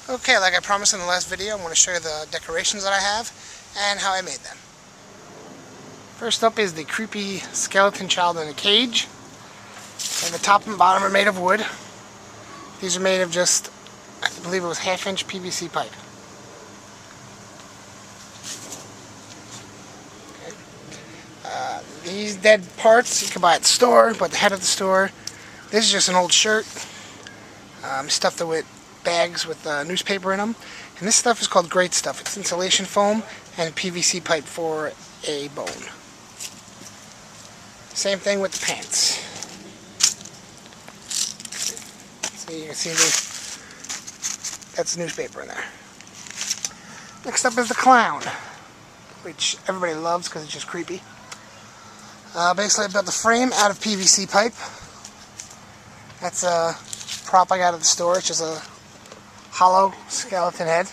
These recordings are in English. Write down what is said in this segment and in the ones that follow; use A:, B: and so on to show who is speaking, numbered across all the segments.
A: Okay, like I promised in the last video, I'm going to show you the decorations that I have and how I made them. First up is the creepy skeleton child in a cage. And the top and bottom are made of wood. These are made of just, I believe it was 1/2-inch PVC pipe. These dead parts you can buy at the store, but the head of the store. This is just an old shirt. Stuffed it with bags with newspaper in them. And this stuff is called Great Stuff. It's insulation foam and a PVC pipe for a bone. Same thing with the pants. So you can see that's newspaper in there. Next up is the clown, which everybody loves because it's just creepy. Basically I built the frame out of PVC pipe. That's a prop I got at the store. It's just a hollow skeleton head.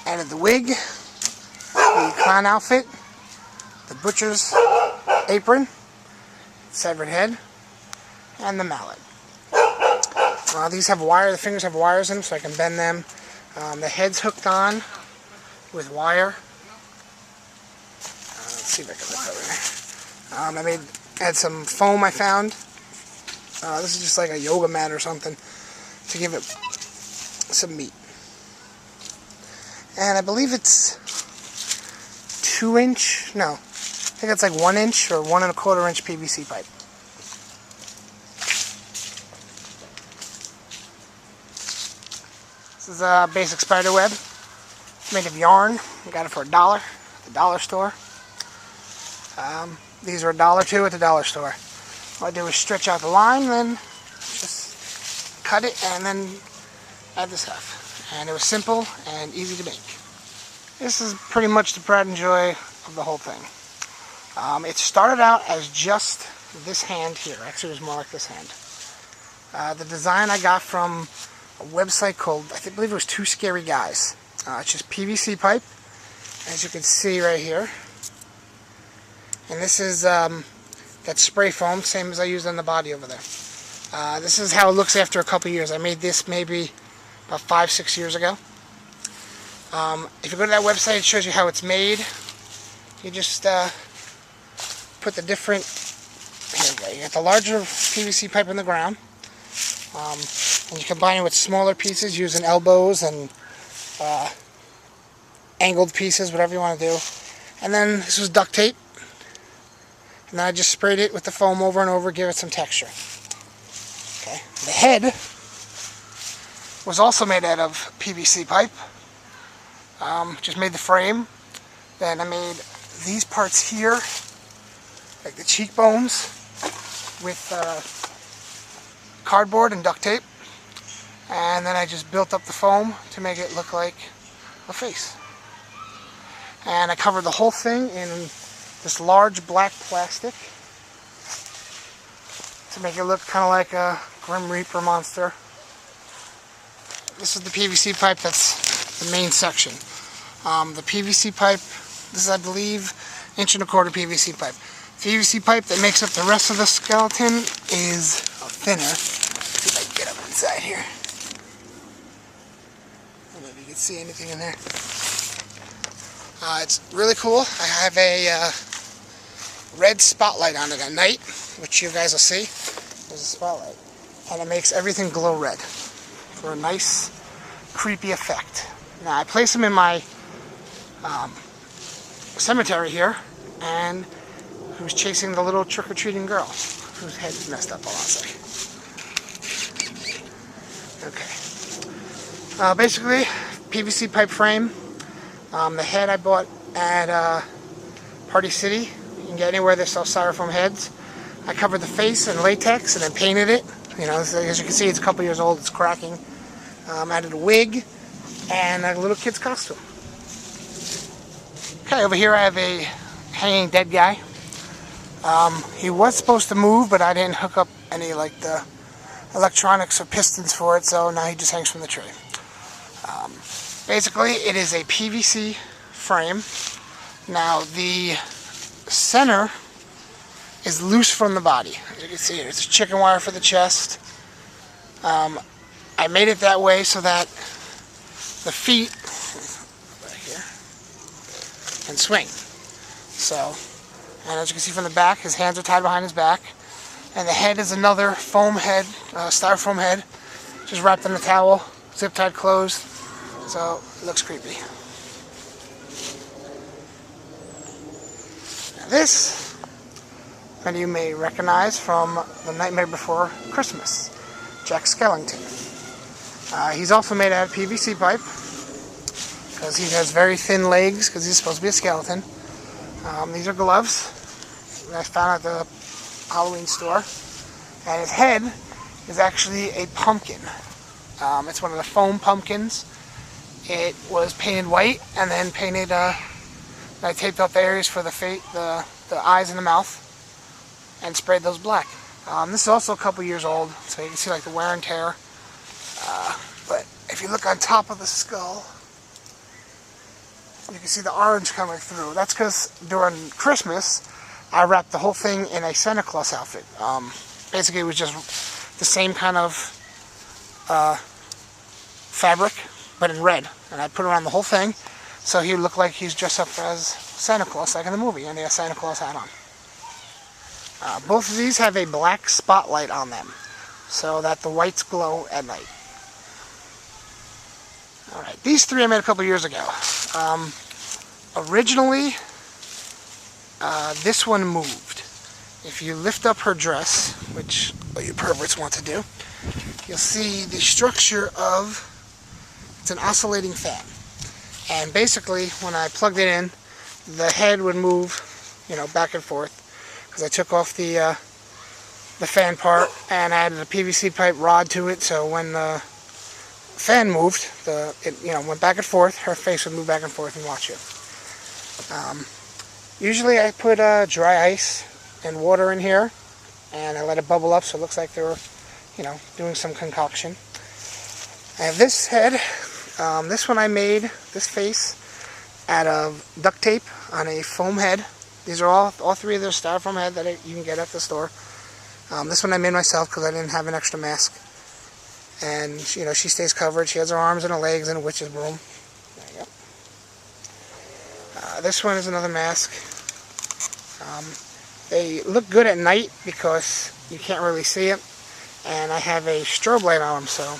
A: Added the wig, the clown outfit, the butcher's apron, severed head, and the mallet. These have wire. The fingers have wires in them, so I can bend them. The head's hooked on with wire. Let's see if I can look over there. I had some foam I found. This is just like a yoga mat or something to give it some meat. And I believe it's 2-inch, no, I think it's like 1 inch or 1 1/4 inch PVC pipe. This is a basic spider web. It's made of yarn. I got it for $1 at the dollar store. These are $1 too at the dollar store. All I do is stretch out the line, then just cut it, and then add the stuff. And it was simple and easy to make. This is pretty much the pride and joy of the whole thing. It started out as just this hand here. Actually, it was more like this hand. The design I got from a website called, I believe it was Two Scary Guys. It's just PVC pipe, as you can see right here. And this is that spray foam, same as I used on the body over there. This is how it looks after a couple years. I made this maybe about 5-6 years ago. If you go to that website, it shows you how it's made. You just put the different, here we go, you got the larger PVC pipe in the ground. And you combine it with smaller pieces using elbows and angled pieces, whatever you want to do. And then this was duct tape. And then I just sprayed it with the foam over and over, give it some texture. Okay. The head was also made out of PVC pipe. Just made the frame. Then I made these parts here, like the cheekbones, with cardboard and duct tape. And then I just built up the foam to make it look like a face. And I covered the whole thing in this large black plastic to make it look kind of like a Grim Reaper monster. This is the PVC pipe, that's the main section. The PVC pipe, this is I believe 1 1/4 PVC pipe. PVC pipe that makes up the rest of the skeleton is thinner. Let's see if I can get up inside here. I don't know if you can see anything in there. It's really cool. I have a red spotlight on it at night, which you guys will see. There's a spotlight. And it makes everything glow red for a nice, creepy effect. Now, I place them in my cemetery here, and I was chasing the little trick-or-treating girl whose head is messed up. Hold on a second. Okay. Basically, PVC pipe frame. The head I bought at Party City. You can get anywhere they sell styrofoam heads. I covered the face in latex and then painted it. You know, as you can see, it's a couple years old. It's cracking. Added a wig and a little kid's costume. Okay, over here I have a hanging dead guy. He was supposed to move, but I didn't hook up any like the electronics or pistons for it, so now he just hangs from the tree. Basically, it is a PVC frame. Now, the center is loose from the body. As you can see, it's chicken wire for the chest. I made it that way so that the feet right here and swing. So, and as you can see from the back, his hands are tied behind his back, and the head is another foam head, styrofoam head, just wrapped in a towel, zip tied closed. So it looks creepy. Now this, many of you may recognize from The Nightmare Before Christmas, Jack Skellington. He's also made out of PVC pipe because he has very thin legs because he's supposed to be a skeleton. These are gloves that I found at the Halloween store, and his head is actually a pumpkin. It's one of the foam pumpkins. It was painted white and then painted. I taped up the areas for the eyes and the mouth, and sprayed those black. This is also a couple years old, so you can see like the wear and tear. But if you look on top of the skull, you can see the orange coming through. That's because during Christmas, I wrapped the whole thing in a Santa Claus outfit. Basically, it was just the same kind of fabric, but in red. And I put it around the whole thing, so he would look like he's dressed up as Santa Claus, like in the movie, and he has Santa Claus hat on. Both of these have a black spotlight on them, so that the whites glow at night. Alright, these three I made a couple years ago. Originally, this one moved. If you lift up her dress, which you perverts want to do, you'll see the structure of, it's an oscillating fan. And basically, when I plugged it in, the head would move, back and forth. Because I took off the fan part and added a PVC pipe rod to it, so when the fan moved, it went back and forth, her face would move back and forth and watch it. Usually I put dry ice and water in here, and I let it bubble up so it looks like they were, doing some concoction. I have this head. This one I made, this face, out of duct tape on a foam head. These are all three of their styrofoam head that you can get at the store. This one I made myself because I didn't have an extra mask. And, she stays covered. She has her arms and her legs and a witch's broom. There you go. This one is another mask. They look good at night because you can't really see it. And I have a strobe light on them, so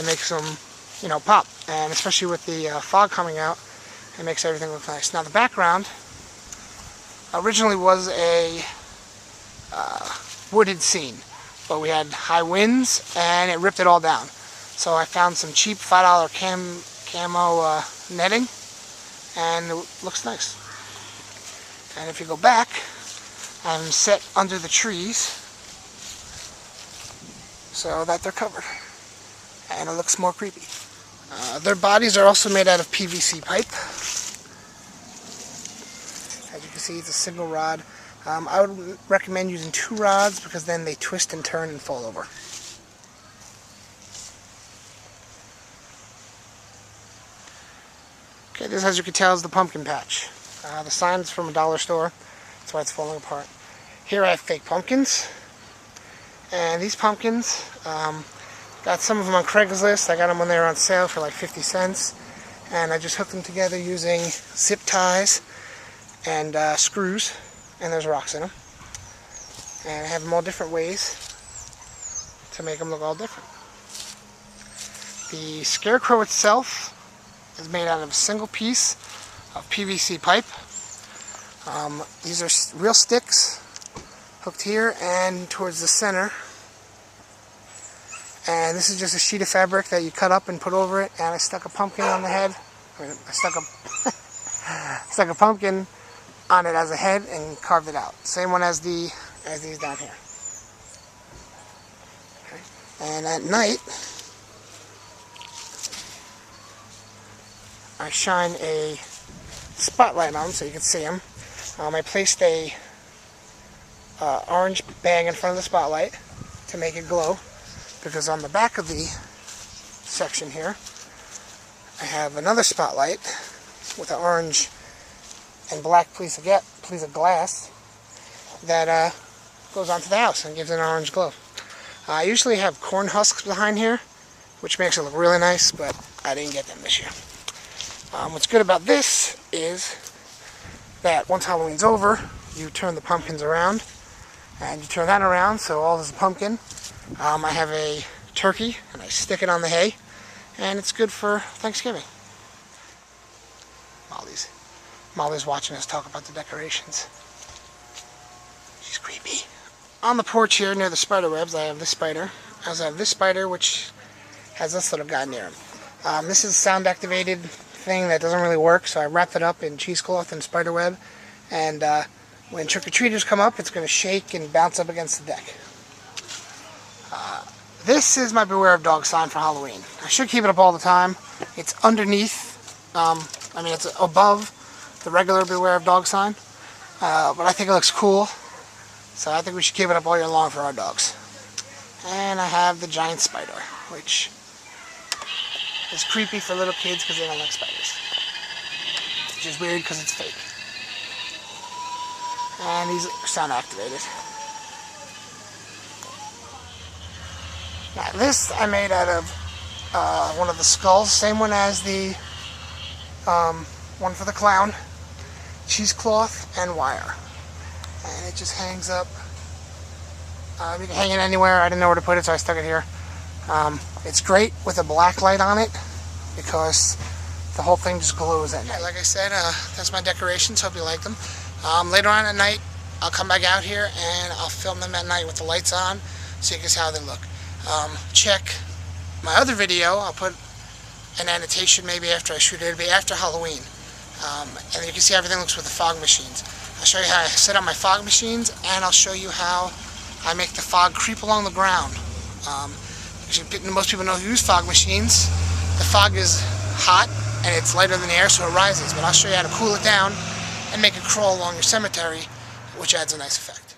A: it makes them, pop. And especially with the fog coming out, it makes everything look nice. Now the background originally was a wooded scene, but we had high winds and it ripped it all down. So I found some cheap $5 camo netting, and it looks nice. And if you go back, I have them set under the trees so that they're covered, and it looks more creepy. Their bodies are also made out of PVC pipe. As you can see, it's a single rod. I would recommend using 2 rods because then they twist and turn and fall over. Okay, this, as you can tell, is the pumpkin patch. The sign's from a dollar store, that's why it's falling apart. Here I have fake pumpkins, and these pumpkins, got some of them on Craigslist. I got them when they were on sale for like 50 cents, and I just hooked them together using zip ties and screws, and there's rocks in them. And I have them all different ways to make them look all different. The scarecrow itself is made out of a single piece of PVC pipe. These are real sticks hooked here and towards the center. And this is just a sheet of fabric that you cut up and put over it. And I stuck a pumpkin on the head. I stuck a pumpkin on it as a head and carved it out. Same one as these down here. Okay. And at night, I shine a spotlight on them so you can see them. I placed a orange bag in front of the spotlight to make it glow, because on the back of the section here I have another spotlight with an orange and black piece of glass that goes onto the house and gives it an orange glow. I usually have corn husks behind here, which makes it look really nice, but I didn't get them this year. What's good about this is that once Halloween's over, you turn the pumpkins around, and you turn that around, so all this is a pumpkin. I have a turkey, and I stick it on the hay, and it's good for Thanksgiving. Molly's watching us talk about the decorations. She's creepy. On the porch here near the spider webs, I have this spider. I also have this spider, which has this little guy near him. This is a sound activated thing that doesn't really work, so I wrapped it up in cheesecloth and spider web, and when trick-or-treaters come up, it's going to shake and bounce up against the deck. This is my Beware of Dogs sign for Halloween. I should keep it up all the time. It's underneath, it's above the regular Beware of Dogs sign, but I think it looks cool, so I think we should keep it up all year long for our dogs. And I have the giant spider, which is creepy for little kids because they don't like spiders. Which is weird because it's fake. And these are sound activated. Now this I made out of one of the skulls, same one as the one for the clown, cheesecloth and wire. And it just hangs up. You can hang it anywhere. I didn't know where to put it, so I stuck it here. It's great with a black light on it because the whole thing just glows at night. Like I said, that's my decorations. Hope you like them. Later on at night, I'll come back out here and I'll film them at night with the lights on so you can see how they look. Check my other video. I'll put an annotation maybe after I shoot it. It'll be after Halloween. And you can see everything looks with the fog machines. I'll show you how I set up my fog machines, and I'll show you how I make the fog creep along the ground. Most people know who use fog machines. The fog is hot and it's lighter than the air, so it rises. But I'll show you how to cool it down and make it crawl along your cemetery, which adds a nice effect.